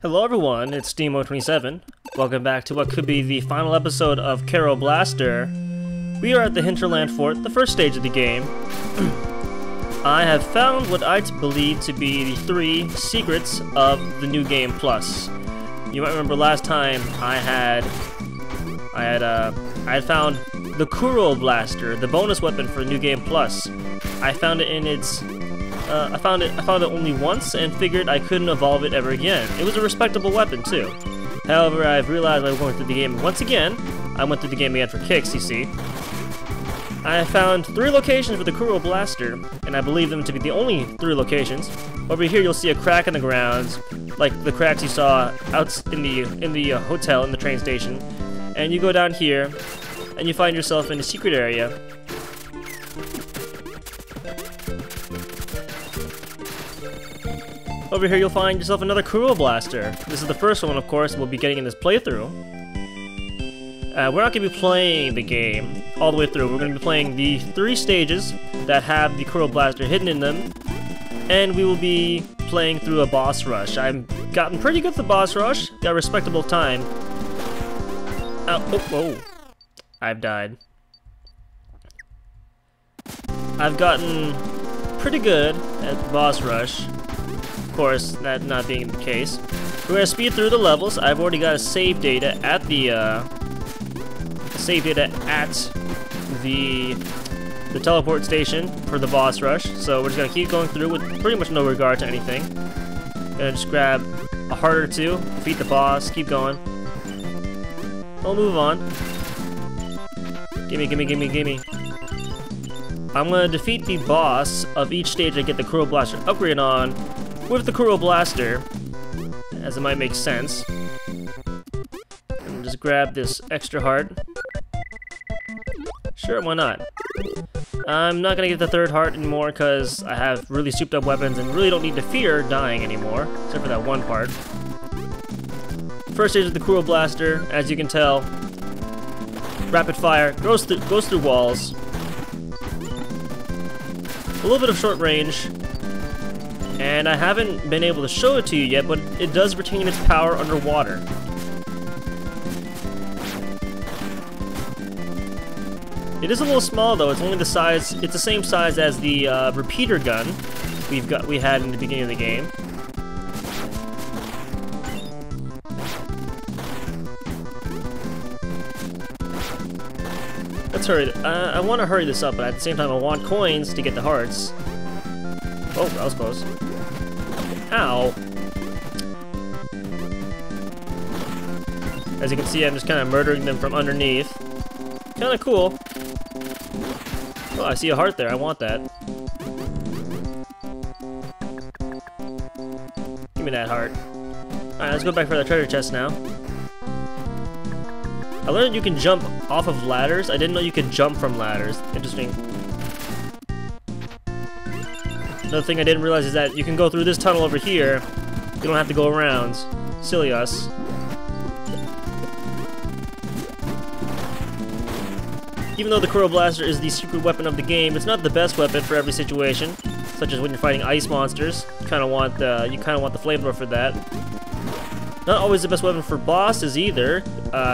Hello everyone, it's Steamo27. Welcome back to what could be the final episode of Kero Blaster. We are at the Hinterland Fort, the first stage of the game. I have found what I believe to be the 3 secrets of the New Game Plus. You might remember last time I had found the Kuro Blaster, the bonus weapon for New Game Plus. I found it in its I found it only once and figured I couldn't evolve it ever again. It was a respectable weapon too. However, I've realized I'm going through the game once again. I went through the game again for kicks, you see. I found 3 locations for the Kuro Blaster, and I believe them to be the only 3 locations. Over here you'll see a crack in the ground, like the cracks you saw out in the hotel in the train station. And you go down here, and you find yourself in a secret area. Over here you'll find yourself another Kuro Blaster. This is the first one, of course, we'll be getting in this playthrough. We're not going to be playing the game all the way through. We're going to be playing the 3 stages that have the Kuro Blaster hidden in them. And we will be playing through a boss rush. I've gotten pretty good at the boss rush. Got a respectable time. Oh. I've died. I've gotten pretty good at the boss rush. Of course, that not being the case. We're gonna speed through the levels. I've already got a save data at the teleport station for the boss rush. So we're just gonna keep going through with pretty much no regard to anything. Gonna just grab a heart or 2, defeat the boss, keep going. We'll move on. Gimme. I'm gonna defeat the boss of each stage I get the Kuro Blaster upgrade on with the Kuro Blaster, as it might make sense. And just grab this extra heart. Sure, why not? I'm not gonna get the 3rd heart anymore because I have really souped up weapons and really don't need to fear dying anymore, except for that one part. First stage of the Kuro Blaster, as you can tell, rapid fire, goes through walls. A little bit of short range. And I haven't been able to show it to you yet, but it does retain its power underwater. It is a little small though. It's only the size. It's the same size as the repeater gun we had in the beginning of the game. Let's hurry. I want to hurry this up, but at the same time, I want coins to get the hearts. Oh, that was close. Ow. As you can see, I'm just kind of murdering them from underneath. Kind of cool. Oh, I see a heart there. I want that. Give me that heart. Alright, let's go back for the treasure chest now. I learned you can jump off of ladders. I didn't know you could jump from ladders. Interesting. Another thing I didn't realize is that you can go through this tunnel over here. You don't have to go around. Silly us. Even though the Kuro Blaster is the secret weapon of the game, it's not the best weapon for every situation. Such as when you're fighting ice monsters. You kinda want the flamethrower for that. Not always the best weapon for bosses either,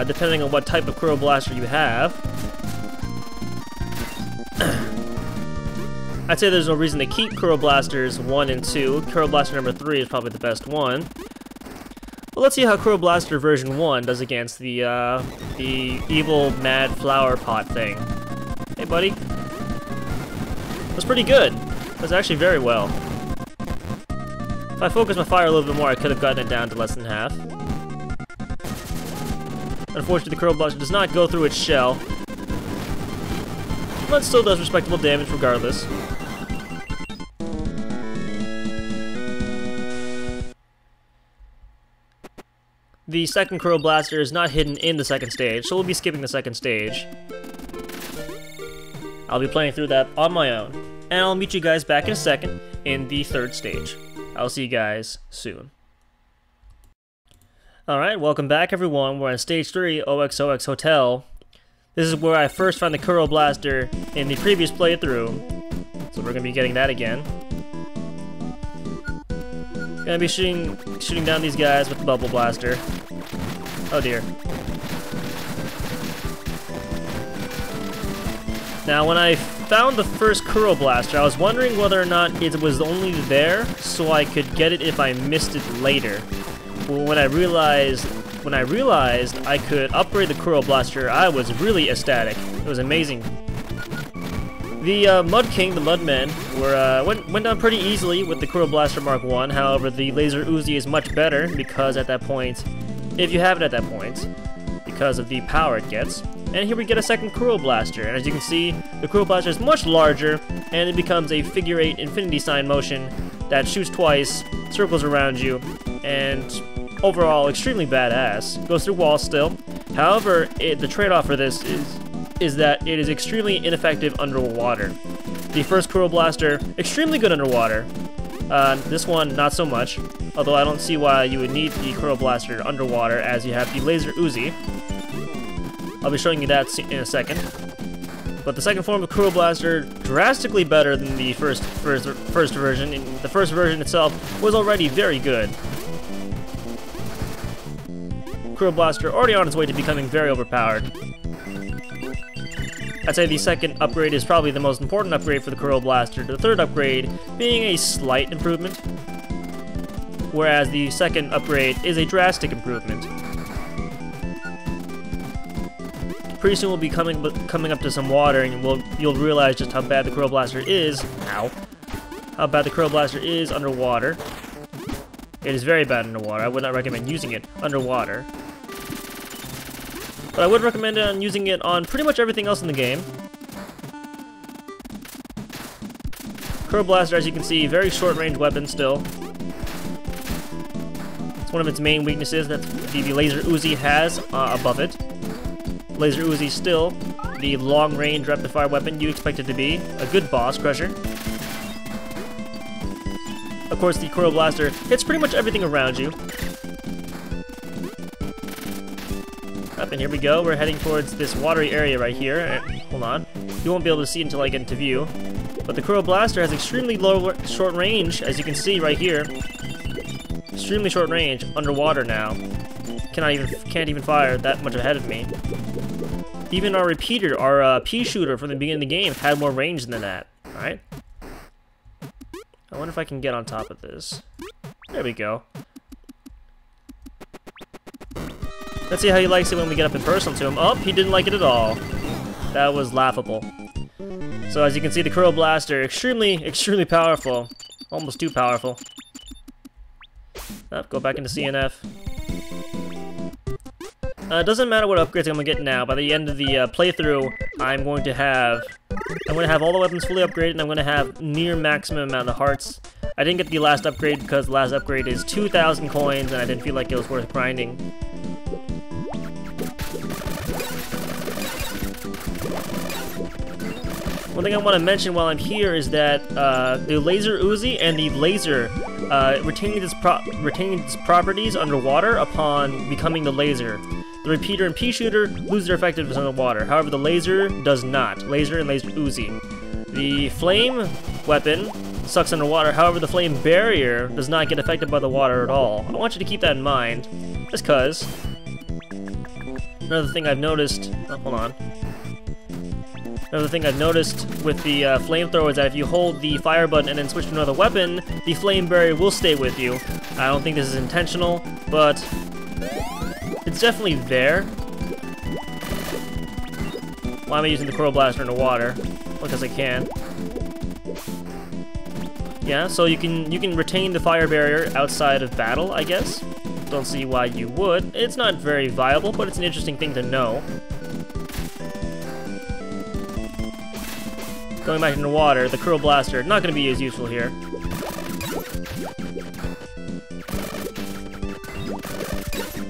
depending on what type of Kuro Blaster you have. I'd say there's no reason to keep Kuro Blasters 1 and 2. Kuro Blaster number 3 is probably the best one. Well, let's see how Kuro Blaster version 1 does against the evil mad flower pot thing. Hey, buddy. That's pretty good. That's actually very well. If I focused my fire a little bit more, I could have gotten it down to less than half. Unfortunately, the Kuro Blaster does not go through its shell, but still does respectable damage regardless. The second Kuro Blaster is not hidden in the second stage, so we'll be skipping the second stage. I'll be playing through that on my own, and I'll meet you guys back in a second in the 3rd stage. I'll see you guys soon. Alright, welcome back everyone. We're on stage 3, OXOX Hotel. This is where I first found the Kuro Blaster in the previous playthrough, so we're going to be getting that again. Gonna be shooting down these guys with the Bubble Blaster. Oh dear. Now, when I found the first Kuro Blaster, I was wondering whether or not it was only there so I could get it if I missed it later. Well, when I realized I could upgrade the Kuro Blaster, I was really ecstatic. It was amazing. The Mud King, the Mudmen, went down pretty easily with the Kuro Blaster Mark 1. However, the Laser Uzi is much better because at that point, if you have it at that point, because of the power it gets. And here we get a second Kuro Blaster, and as you can see, the Kuro Blaster is much larger, and it becomes a figure 8 infinity sign motion that shoots twice, circles around you, and overall extremely badass. Goes through walls still. However, the trade-off for this is that it is extremely ineffective underwater. The first Kuro Blaster, extremely good underwater. This one, not so much, although I don't see why you would need the Kuro Blaster underwater as you have the Laser Uzi. I'll be showing you that in a second. But the second form of Kuro Blaster, drastically better than the first version. The first version itself was already very good. Kuro Blaster already on its way to becoming very overpowered. I'd say the second upgrade is probably the most important upgrade for the Kuro Blaster, the third upgrade being a slight improvement, whereas the second upgrade is a drastic improvement. Pretty soon we'll be coming up to some water, and you'll realize just how bad the Kuro Blaster is. Ow! How bad the Kuro Blaster is underwater. It is very bad underwater. I would not recommend using it underwater. But I would recommend using it on pretty much everything else in the game. Kuro Blaster, as you can see, very short-range weapon still. It's one of its main weaknesses that the Laser Uzi has above it. Laser Uzi still the long-range rapid-fire weapon you expect it to be. A good boss crusher. Of course, the Kuro Blaster hits pretty much everything around you. Up, and here we go. We're heading towards this watery area right here. Hold on. You won't be able to see until I get into view. But the Kuro Blaster has extremely short range, as you can see right here. Extremely short range underwater now. Can't even fire that much ahead of me. Even our repeater, our pea shooter from the beginning of the game, had more range than that. Alright. I wonder if I can get on top of this. There we go. Let's see how he likes it when we get up and personal to him. Oh, he didn't like it at all. That was laughable. So as you can see, the Kuro Blaster, extremely powerful. Almost too powerful. Go back into CNF. It doesn't matter what upgrades I'm gonna get now. By the end of the playthrough, I'm going to have all the weapons fully upgraded, and I'm gonna have near maximum amount of hearts. I didn't get the last upgrade because the last upgrade is 2,000 coins, and I didn't feel like it was worth grinding. One thing I want to mention while I'm here is that the Laser Uzi and the Laser retaining its properties underwater upon becoming the Laser. The Repeater and Pea Shooter lose their effectiveness underwater. However, the Laser does not. Laser and Laser Uzi. The Flame weapon sucks underwater. However, the Flame Barrier does not get affected by the water at all. I want you to keep that in mind, just cause. Another thing I've noticed. Oh, hold on. Another thing I've noticed with the flamethrower is that if you hold the fire button and then switch to another weapon, the flame barrier will stay with you. I don't think this is intentional, but it's definitely there. Why am I using the Kuro Blaster in the water? Because I can. Yeah, so you can retain the fire barrier outside of battle, I guess. Don't see why you would. It's not very viable, but it's an interesting thing to know. Going back into the water, the Kuro Blaster, not going to be as useful here.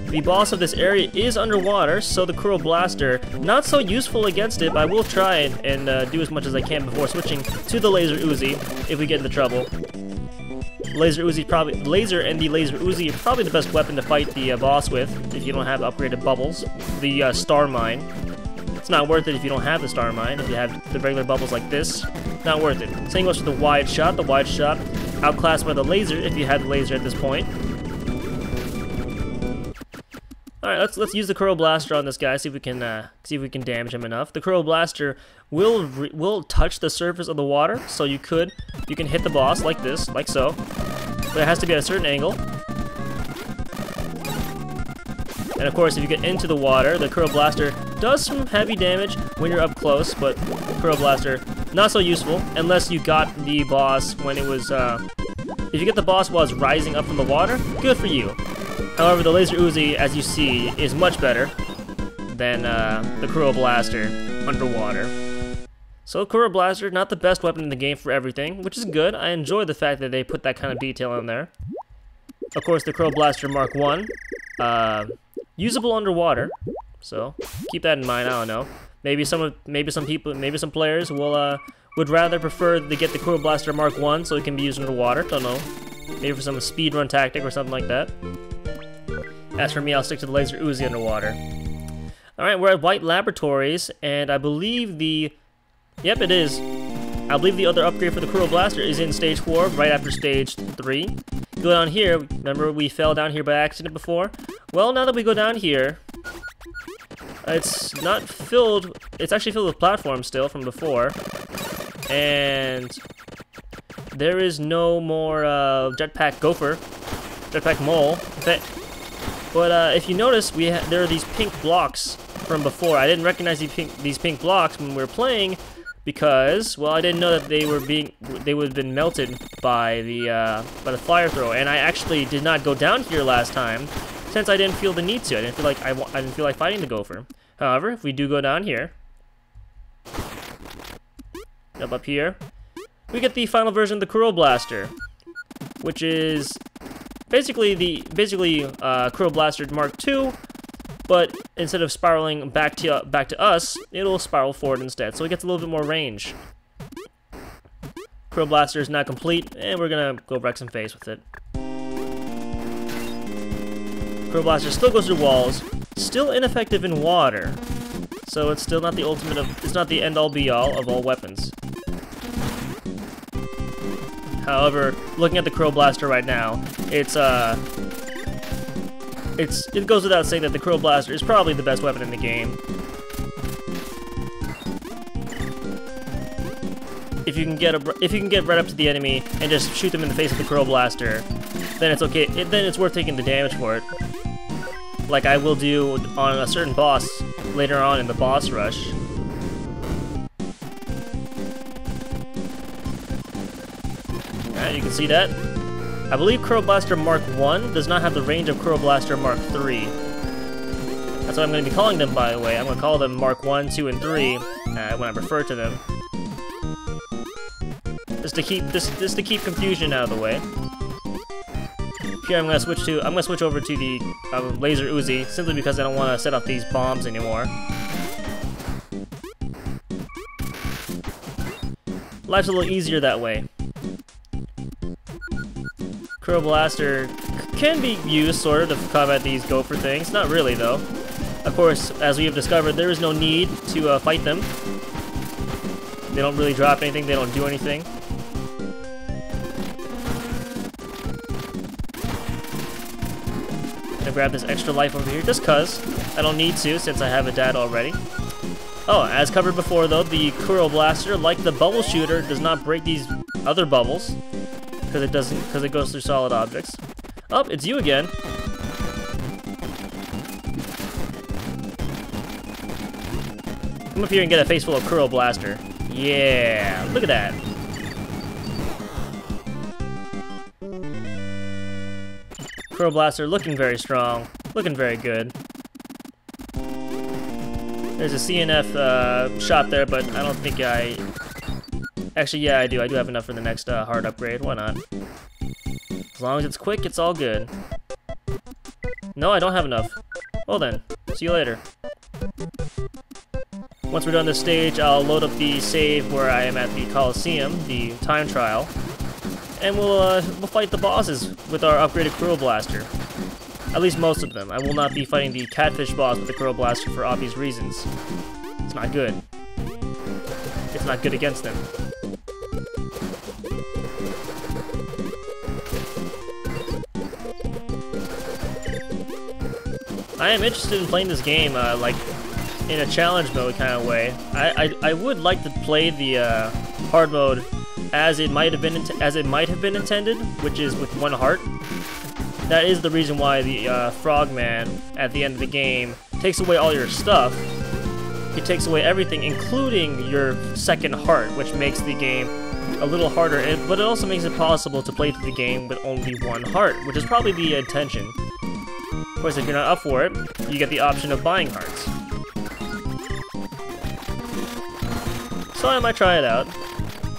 The boss of this area is underwater, so the Kuro Blaster, not so useful against it, but I will try and do as much as I can before switching to the Laser Uzi, if we get into trouble. Laser and the Laser Uzi are probably the best weapon to fight the boss with, if you don't have upgraded bubbles. The Star Mine. It's not worth it if you don't have the Star Mine. If you have the regular bubbles like this, not worth it. Same goes for the Wide Shot. The Wide Shot outclassed by the laser if you had the laser at this point. All right, let's use the Kuro Blaster on this guy. See if we can damage him enough. The Kuro Blaster will touch the surface of the water, so you can hit the boss like this, like so. But it has to be at a certain angle. And of course, if you get into the water, the Kuro Blaster does some heavy damage when you're up close, but the Kuro Blaster, not so useful unless you got the boss when it was, if you get the boss while it's rising up from the water, good for you. However, the Laser Uzi, as you see, is much better than the Kuro Blaster underwater. So Kuro Blaster, not the best weapon in the game for everything, which is good. I enjoy the fact that they put that kind of detail in there. Of course, the Kuro Blaster Mark 1, usable underwater, so keep that in mind. I don't know. Maybe some players would rather prefer to get the Kuro Blaster Mark 1 so it can be used underwater. Don't know. Maybe for some speedrun tactic or something like that. As for me, I'll stick to the Laser Uzi underwater. All right, we're at White Laboratories, and I believe yep, it is. I believe the other upgrade for the Kuro Blaster is in Stage 4, right after Stage 3. Go down here. Remember we fell down here by accident before? Well, now that we go down here, it's not filled. It's actually filled with platforms still from before, and there is no more jetpack gopher, jetpack mole. But if you notice, there are these pink blocks from before. I didn't recognize these pink blocks when we were playing because, well, I didn't know that they would have been melted by the fire throw, and I actually did not go down here last time since I didn't feel the need to. I didn't feel like fighting the gopher. However, if we do go down here, up here, we get the final version of the Kuro Blaster, which is basically Kuro Blaster Mark II, but instead of spiraling back to us, it'll spiral forward instead, so it gets a little bit more range. Kuro Blaster is now complete, and we're gonna go wreck some face with it. Kuro Blaster still goes through walls, still ineffective in water, so it's still not the it's not the end-all be-all of all weapons. However, looking at the Kuro Blaster right now, it goes without saying that the Kuro Blaster is probably the best weapon in the game. If you can get right up to the enemy and just shoot them in the face with the Kuro Blaster, then it's okay. Then it's worth taking the damage for it, like I will do on a certain boss later on in the boss rush. You can see that. I believe Kuro Blaster Mark 1 does not have the range of Kuro Blaster Mark 3. That's what I'm going to be calling them, by the way. I'm going to call them Mark 1, 2, and 3 when I refer to them. Just to keep confusion out of the way. Here I'm going to switch over to the Laser Uzi simply because I don't want to set off these bombs anymore. Life's a little easier that way. Kuro Blaster can be used, sort of, to combat these gopher things. Not really, though. Of course, as we have discovered, there is no need to fight them. They don't really drop anything, they don't do anything. I'm gonna grab this extra life over here, just cuz. I don't need to, since I have a dad already. Oh, as covered before, though, the Kuro Blaster, like the bubble shooter, does not break these other bubbles. Because it goes through solid objects. Oh, it's you again. Come up here and get a face full of Kuro Blaster. Yeah, look at that. Kuro Blaster looking very strong, looking very good. There's a CNF shot there, but I don't think Actually, yeah, I do. I do have enough for the next hard upgrade. Why not? As long as it's quick, it's all good. No, I don't have enough. Well then, see you later. Once we're done this stage, I'll load up the save where I am at the Coliseum, the time trial, and we'll fight the bosses with our upgraded Kuro Blaster. At least most of them. I will not be fighting the Catfish boss with the Kuro Blaster for obvious reasons. It's not good. It's not good against them. I am interested in playing this game, like, in a challenge mode kind of way. I would like to play the hard mode as it might have been intended, which is with one heart. That is the reason why the Frogman at the end of the game takes away all your stuff. He takes away everything, including your second heart, which makes the game a little harder, but it also makes it possible to play through the game with only one heart, which is probably the intention. Of course, if you're not up for it, you get the option of buying hearts. So I might try it out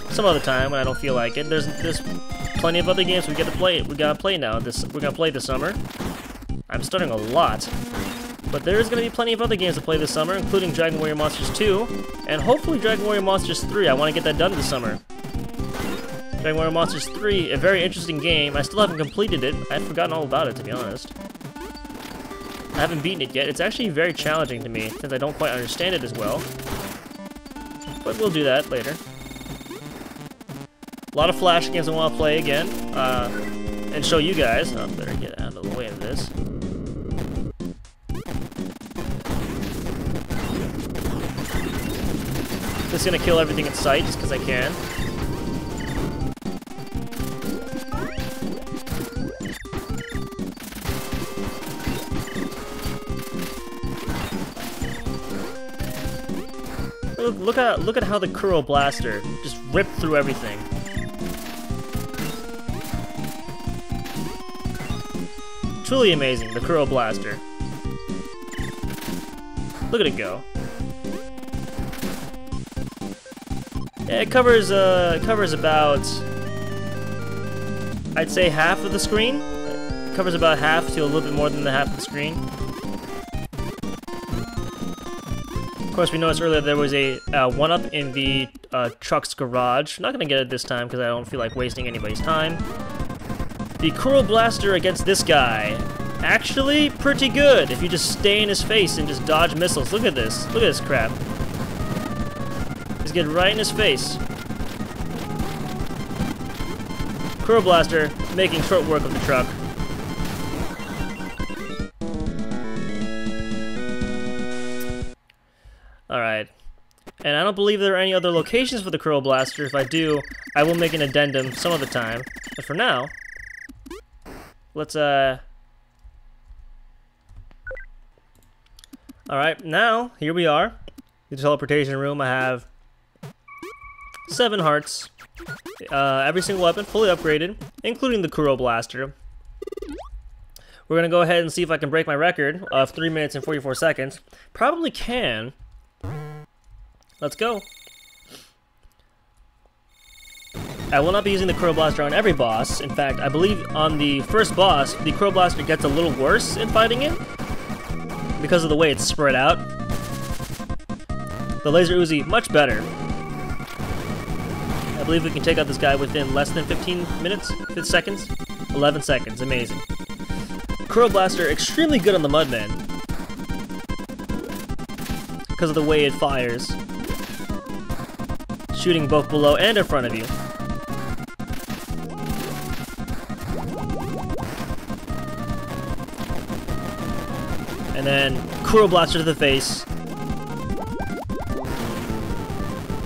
some other time when I don't feel like it. There's plenty of other games we gotta play now. We're gonna play this summer. I'm starting a lot, but there is gonna be plenty of other games to play this summer, including Dragon Warrior Monsters 2, and hopefully Dragon Warrior Monsters 3. I want to get that done this summer. Dragon Warrior Monsters 3, a very interesting game. I still haven't completed it. I've forgotten all about it, to be honest. I haven't beaten it yet. It's actually very challenging to me, since I don't quite understand it as well. But we'll do that later. A lot of Flash games I want to play again, and show you guys. I better get out of the way of this. Just gonna kill everything in sight, just because I can. Look at how the Kuro Blaster just ripped through everything. Truly amazing, the Kuro Blaster. Look at it go. Yeah, it covers about, I'd say, half of the screen. It covers about half to a little bit more than the half of the screen. Of course, we noticed earlier there was a one-up in the truck's garage. I'm not gonna get it this time because I don't feel like wasting anybody's time. The Kuro Blaster against this guy, actually pretty good if you just stay in his face and just dodge missiles. Look at this. Look at this crap. Just get right in his face. Kuro Blaster making short work of the truck. Alright. And I don't believe there are any other locations for the Kuro Blaster. If I do, I will make an addendum some other time. But for now, let's Alright, now, here we are. The teleportation room. I have 7 hearts. Every single weapon fully upgraded, including the Kuro Blaster. We're gonna go ahead and see if I can break my record of 3 minutes and 44 seconds. Probably can. Let's go. I will not be using the Kuro Blaster on every boss. In fact, I believe on the first boss, the Kuro Blaster gets a little worse in fighting it because of the way it's spread out. The Laser Uzi, much better. I believe we can take out this guy within less than 15 minutes, 15 seconds, 11 seconds, amazing. Kuro Blaster, extremely good on the Mudman because of the way it fires. Shooting both below and in front of you. And then Kuro Blaster to the face.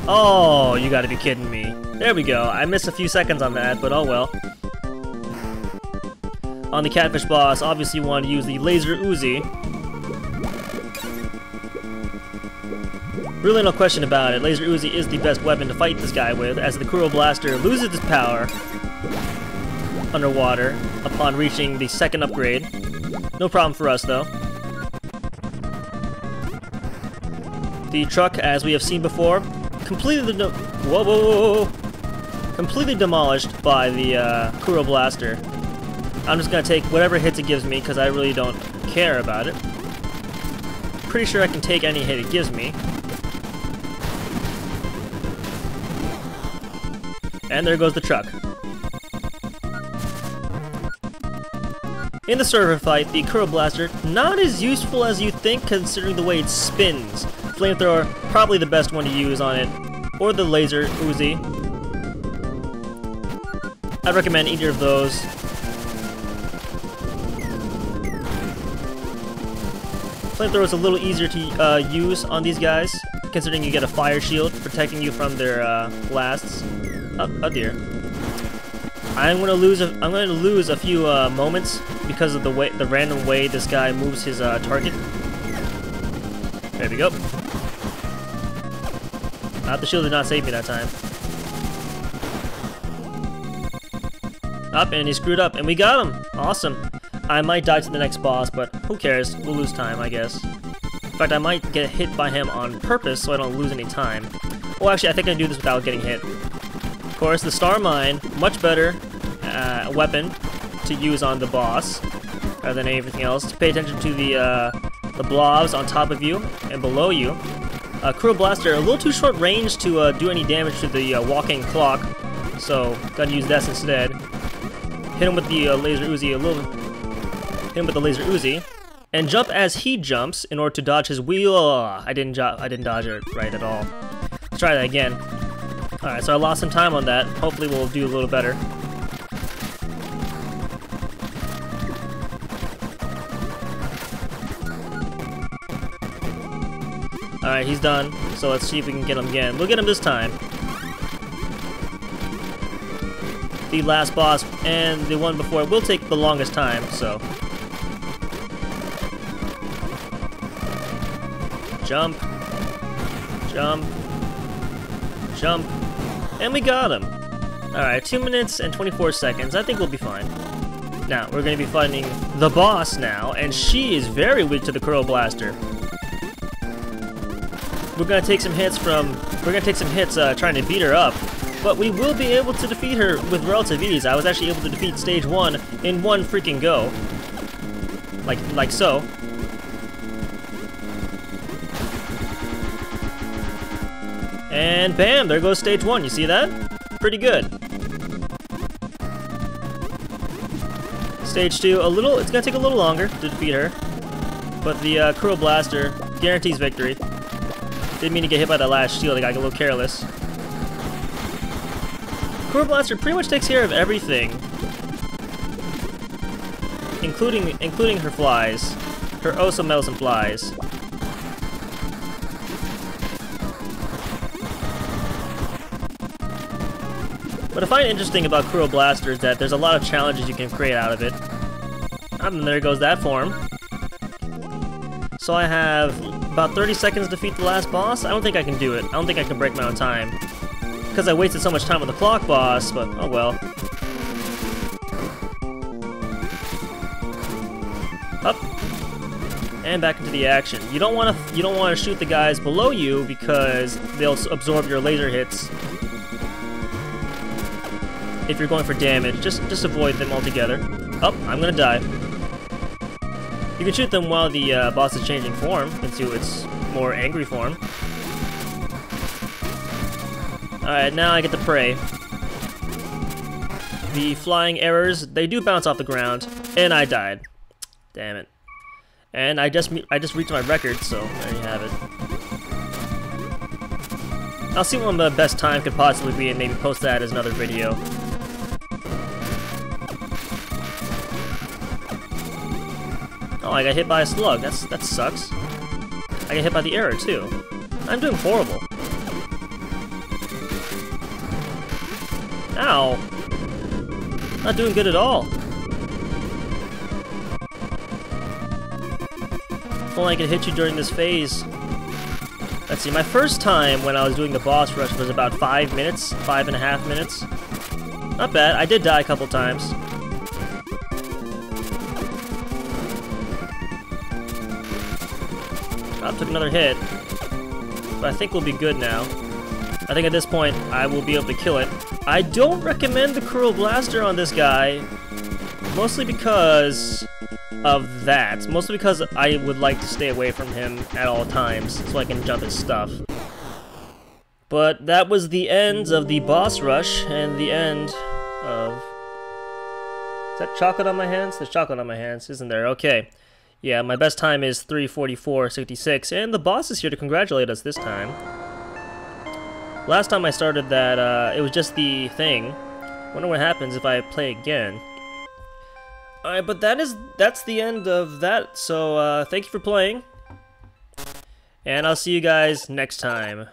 Oh, you gotta be kidding me. There we go. I missed a few seconds on that, but oh well. On the Catfish boss, obviously you want to use the Laser Uzi. Really no question about it, Laser Uzi is the best weapon to fight this guy with, as the Kuro Blaster loses its power underwater upon reaching the second upgrade. No problem for us though. The truck, as we have seen before, completely completely demolished by the Kuro Blaster. I'm just gonna take whatever hits it gives me because I really don't care about it. Pretty sure I can take any hit it gives me. And there goes the truck. In the server fight, the Kuro Blaster, not as useful as you think considering the way it spins. Flamethrower, probably the best one to use on it, or the Laser Uzi. I'd recommend either of those. Flamethrower is a little easier to use on these guys, considering you get a fire shield protecting you from their blasts. Oh dear. I'm gonna lose a few moments because of the random way this guy moves his target. There we go. The shield did not save me that time. Up, and he screwed up, and we got him! Awesome. I might die to the next boss, but who cares? We'll lose time, I guess. In fact, I might get hit by him on purpose so I don't lose any time. Well, actually, I think I can do this without getting hit. Of course, the Star Mine, much better weapon to use on the boss rather than anything else. Pay attention to the blobs on top of you and below you. Kuro Blaster, a little too short range to do any damage to the walking clock, so gotta use this instead. Hit him with the laser Uzi a little. Hit him with the laser Uzi, and jump as he jumps in order to dodge his wheel. I didn't dodge it right at all. Let's try that again. All right, so I lost some time on that. Hopefully, we'll do a little better. All right, he's done. So let's see if we can get him again. We'll get him this time. The last boss and the one before will take the longest time, so. Jump. Jump. Jump. And we got him. Alright, 2 minutes and 24 seconds. I think we'll be fine. Now, we're going to be fighting the boss now, and she is very weak to the Kuro Blaster. We're going to take some hits trying to beat her up. But we will be able to defeat her with relative ease. I was actually able to defeat stage 1 in one freaking go. Like so. And bam, there goes stage 1. You see that? Pretty good. Stage 2, it's gonna take a little longer to defeat her. But the Kuro Blaster guarantees victory. Didn't mean to get hit by that last shield, I got a little careless. Kuro Blaster pretty much takes care of everything, including her flies, her oh so meddlesome flies. What I find interesting about Kuro Blaster is that there's a lot of challenges you can create out of it. And there goes that form. So I have about 30 seconds to defeat the last boss. I don't think I can do it. I don't think I can break my own time. Because I wasted so much time with the clock boss, but oh well. Up and back into the action. You don't want to shoot the guys below you because they'll absorb your laser hits. If you're going for damage, just avoid them altogether. Oh, I'm gonna die. You can shoot them while the boss is changing form into its more angry form. Alright, now I get to pray. The flying arrows, they do bounce off the ground, and I died. Damn it. And I just reached my record, so there you have it. I'll see what the best time could possibly be and maybe post that as another video. Oh, I got hit by a slug. That sucks. I got hit by the arrow too. I'm doing horrible. Ow! Not doing good at all. If only I could hit you during this phase. Let's see, my first time when I was doing the boss rush was about 5 minutes, 5.5 minutes. Not bad, I did die a couple times. I took another hit, but I think we'll be good now. I think at this point, I will be able to kill it. I don't recommend the Kuro Blaster on this guy, mostly because of that. Mostly because I would like to stay away from him at all times, so I can jump his stuff. But that was the end of the boss rush, and the end of... Is that chocolate on my hands? There's chocolate on my hands, isn't there? Okay. Yeah, my best time is 3:44.66, and the boss is here to congratulate us this time. Last time I started that, it was just the thing. Wonder what happens if I play again. Alright, but that's the end of that, so thank you for playing. And I'll see you guys next time.